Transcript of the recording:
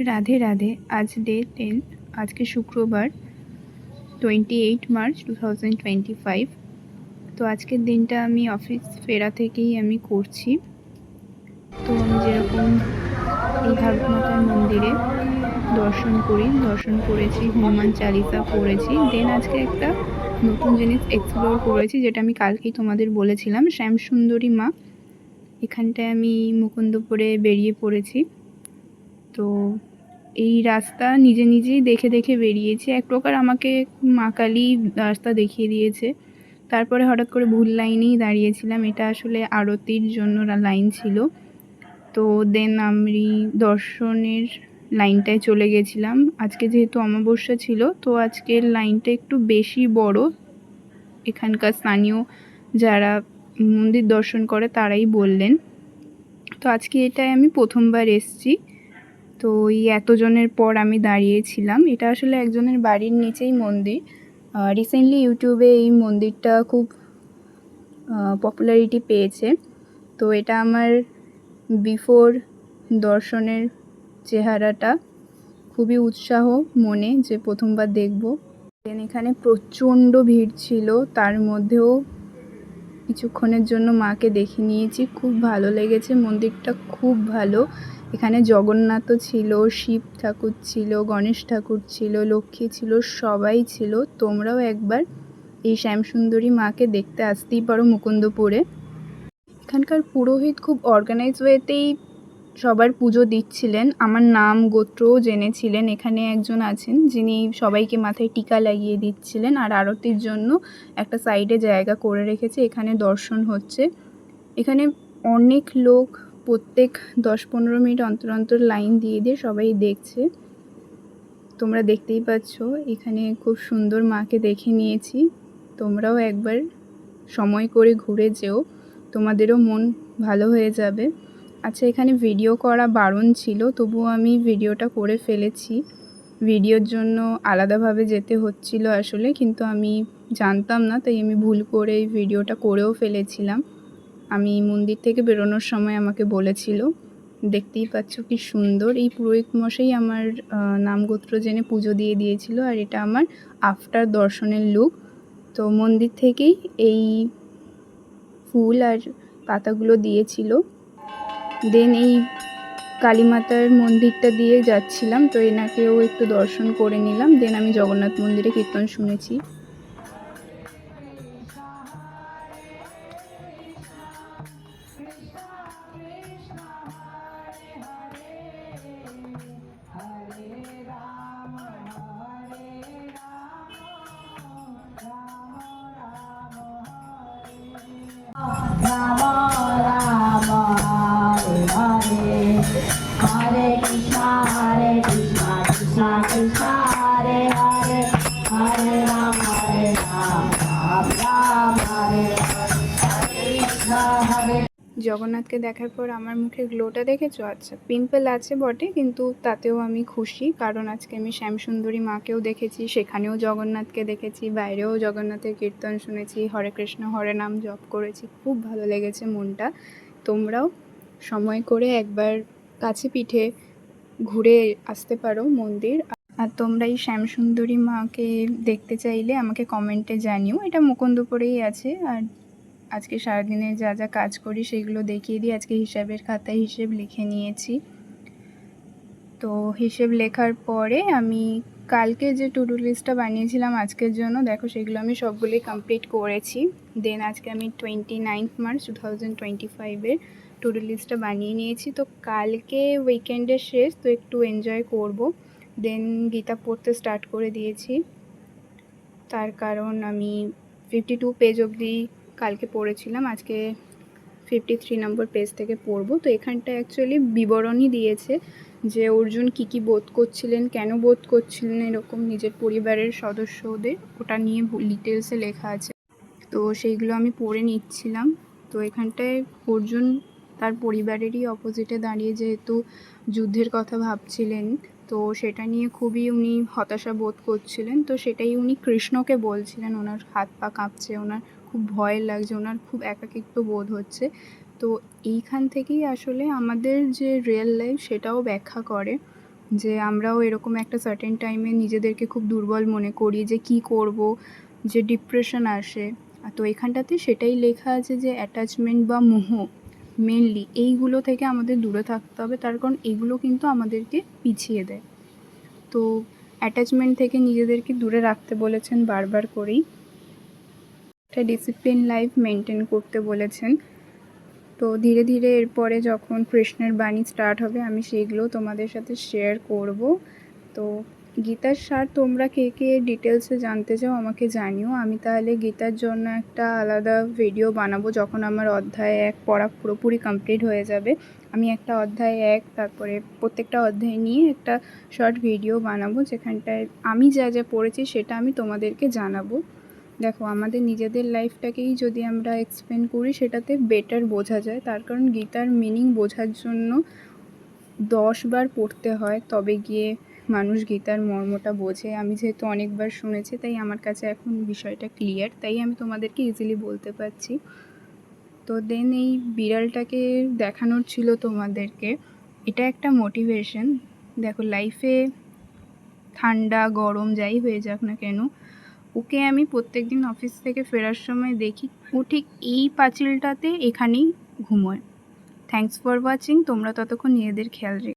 রাধে রাধে। আজ ডে 10, আজকে শুক্রবার 28 মার্চ 2025। তো আজকের দিনটা আমি অফিস ফেরা থেকেই আমি করছি। তো আমি যেরকম এই ভারত মাতার মন্দিরে দর্শন করেছি, হনুমান চালিসা পড়েছি। দেন আজকে একটা নতুন জিনিস এক্সপ্লোর করেছি, যেটা আমি কালকেই তোমাদের বলেছিলাম, শ্যামসুন্দরী মা। এখানটায় আমি মুকুন্দপুরে বেরিয়ে পড়েছি। তো এই রাস্তা নিজেই দেখে বেরিয়েছি। এক প্রকার আমাকে মা কালী রাস্তা দেখিয়ে দিয়েছে। তারপরে হঠাৎ করে ভুল লাইনেই দাঁড়িয়েছিলাম। এটা আসলে আরতির জন্য লাইন ছিল। তো দেন আমি দর্শনের লাইনটায় চলে গেছিলাম। আজকে যেহেতু অমাবস্যা ছিল, তো আজকের লাইনটা একটু বেশি বড়। এখানকার স্থানীয় যারা মন্দির দর্শন করে তারাই বললেন। তো আজকে এটায় আমি প্রথমবার এসছি। তো এই এতজনের পর আমি দাঁড়িয়েছিলাম। এটা আসলে একজনের বাড়ির নিচেই মন্দির। রিসেন্টলি ইউটিউবে এই মন্দিরটা খুব পপুলারিটি পেয়েছে। তো এটা আমার বিফোর দর্শনের চেহারাটা, খুবই উৎসাহ মনে যে প্রথমবার দেখব। দেন এখানে প্রচণ্ড ভিড় ছিল, তার মধ্যেও কিছুক্ষণের জন্য মাকে দেখে নিয়েছি। খুব ভালো লেগেছে, মন্দিরটা খুব ভালো। এখানে জগন্নাথও ছিল, শিব ঠাকুর ছিল, গণেশ ঠাকুর ছিল, লক্ষ্মী ছিল, সবাই ছিল। তোমরাও একবার এই শ্যামসুন্দরী মাকে দেখতে আসতেই পারো মুকুন্দপুরে। এখানকার পুরোহিত খুব অর্গানাইজ ওয়েতেই সবার পুজো দিচ্ছিলেন। আমার নাম গোত্রও জেনেছিলেন। এখানে একজন আছেন যিনি সবাইকে মাথায় টিকা লাগিয়ে দিচ্ছিলেন, আর আরতির জন্য একটা সাইডে জায়গা করে রেখেছে। এখানে দর্শন হচ্ছে। এখানে অনেক লোক প্রত্যেক 10-15 মিনিট অন্তর অন্তর লাইন দিয়ে সবাই দেখছে। তোমরা দেখতেই পাচ্ছ। এখানে খুব সুন্দর মাকে দেখে নিয়েছি। তোমরাও একবার সময় করে ঘুরে যেও, তোমাদেরও মন ভালো হয়ে যাবে। আচ্ছা, এখানে ভিডিও করা বারণ ছিল, তবুও আমি ভিডিওটা করে ফেলেছি। ভিডিওর জন্য আলাদাভাবে যেতে হচ্ছিল আসলে, কিন্তু আমি জানতাম না, তাই আমি ভুল করে এই ভিডিওটা করেও ফেলেছিলাম। আমি মন্দির থেকে বেরোনোর সময় আমাকে বলেছিল। দেখতেই পাচ্ছ কি সুন্দর। এই পুরোহিত মশাই আমার নামগোত্র জেনে পুজো দিয়ে দিয়েছিল, আর এটা আমার আফটার দর্শনের লুক। তো মন্দির থেকেই এই ফুল আর পাতাগুলো দিয়েছিল। দেন এই কালীমাতার মন্দিরটা দিয়ে যাচ্ছিলাম, তো এনাকেও একটু দর্শন করে নিলাম। দেন আমি জগন্নাথ মন্দিরে কীর্তন শুনেছি। Hare Krishna, Hare Krishna, Krishna Krishna, Hare Hare, Hare Rama, Ram Ram, Hare Krishna, Hare। জগন্নাথকে দেখার পর আমার মুখের গ্লোটা দেখেছো? আচ্ছা, পিম্পল আছে বটে, কিন্তু তাতেও আমি খুশি, কারণ আজকে আমি শ্যামসুন্দরী মাকেও দেখেছি, সেখানেও জগন্নাথকে দেখেছি, বাইরেও জগন্নাথের কীর্তন শুনেছি, হরে কৃষ্ণ হরে নাম জপ করেছি। খুব ভালো লেগেছে মনটা। তোমরাও সময় করে একবার কাছে পিঠে ঘুরে আসতে পারো মন্দির। আর তোমরা এই শ্যামসুন্দরী মাকে দেখতে চাইলে আমাকে কমেন্টে জানিও। এটা মুকুন্দপুরেই আছে। আর আজকে সারাদিনে যা যা কাজ করি সেগুলো দেখিয়ে দিই। আজকে হিসাবের খাতায় হিসেব লিখে নিয়েছি। তো হিসেব লেখার পরে আমি কালকে যে টু ডু লিস্টটা বানিয়েছিলাম আজকের জন্য, দেখো সেগুলো আমি সবগুলোই কমপ্লিট করেছি। দেন আজকে আমি 29 মার্চ 2025-এর টু ডু লিস্টটা বানিয়ে নিয়েছি। তো কালকে উইকেন্ডের শেষ, তো একটু এনজয় করব। দেন গীতা পড়তে স্টার্ট করে দিয়েছি, তার কারণ আমি 52 পেজ অবধি কালকে পড়েছিলাম। আজকে 53 নম্বর পেজ থেকে পড়বো। তো এখানটা অ্যাকচুয়ালি বিবরণী দিয়েছে যে অর্জুন কী বোধ করছিলেন, কেন বোধ করছিলেন এরকম নিজের পরিবারের সদস্যদের, ওটা নিয়ে ডিটেলসে লেখা আছে। তো সেইগুলো আমি পড়ে নিচ্ছিলাম। তো এখানটায় অর্জুন তার পরিবারেরই অপোজিটে দাঁড়িয়ে যেহেতু যুদ্ধের কথা ভাবছিলেন, তো সেটা নিয়ে খুবই উনি হতাশা বোধ করছিলেন। তো সেটাই উনি কৃষ্ণকে বলছিলেন। ওনার হাত পা কাঁপছে, ওনার খুব ভয় লাগছে, ওনার খুব একাকিত্ব বোধ হচ্ছে। তো এইখান থেকেই আসলে আমাদের যে রিয়েল লাইফ সেটাও ব্যাখ্যা করে। যে আমরাও এরকম একটা সার্টেন টাইমে নিজেদেরকে খুব দুর্বল মনে করি, যে কি করব, যে ডিপ্রেশন আসে। তো এখানটাতে সেটাই লেখা আছে যে অ্যাটাচমেন্ট বা মোহ মেনলি এইগুলো থেকে আমাদের দূরে থাকতে হবে, তার কারণ এগুলো কিন্তু আমাদেরকে পিছিয়ে দেয়। তো অ্যাটাচমেন্ট থেকে নিজেদেরকে দূরে রাখতে বলেছেন বারবার করেই, একটা ডিসিপ্লিন লাইফ মেনটেন করতে বলেছেন। তো ধীরে ধীরে এরপরে যখন কৃষ্ণের বাণী স্টার্ট হবে আমি সেইগুলো তোমাদের সাথে শেয়ার করব। তো গীতার সার তোমরা কে কে ডিটেলসে জানতে চাও আমাকে জানিও, আমি তাহলে গীতার জন্য একটা আলাদা ভিডিও বানাবো যখন আমার অধ্যায় 1 পড়া পুরোপুরি কমপ্লিট হয়ে যাবে। আমি একটা অধ্যায় 1 তারপরে প্রত্যেকটা অধ্যায় নিয়ে একটা শর্ট ভিডিও বানাবো, যেখানটায় আমি যা যা পড়েছি সেটা আমি তোমাদেরকে জানাবো। দেখো, আমাদের নিজেদের লাইফটাকেই যদি আমরা এক্সপ্লেন করি সেটাতে বেটার বোঝা যায়, তার কারণ গীতার মিনিং বোঝার জন্য 10 বার পড়তে হয়, তবে গিয়ে মানুষ গীতার মর্মটা বোঝে। আমি যেহেতু অনেকবার শুনেছি তাই আমার কাছে এখন বিষয়টা ক্লিয়ার, তাই আমি তোমাদেরকে ইজিলি বলতে পারছি। তো দেন এই বিড়ালটাকে দেখানোর ছিল তোমাদেরকে, এটা একটা মোটিভেশন। দেখো, লাইফে ঠান্ডা গরম যাই হয়ে যাক না কেন, ওকে আমি প্রত্যেকদিন অফিস থেকে ফেরার সময় দেখি ও ঠিক এই পাঁচিলটাতে এখানেই ঘুমোয়। Thanks for watching. তোমরা ততক্ষণ নিজেদের খেয়াল রেখো।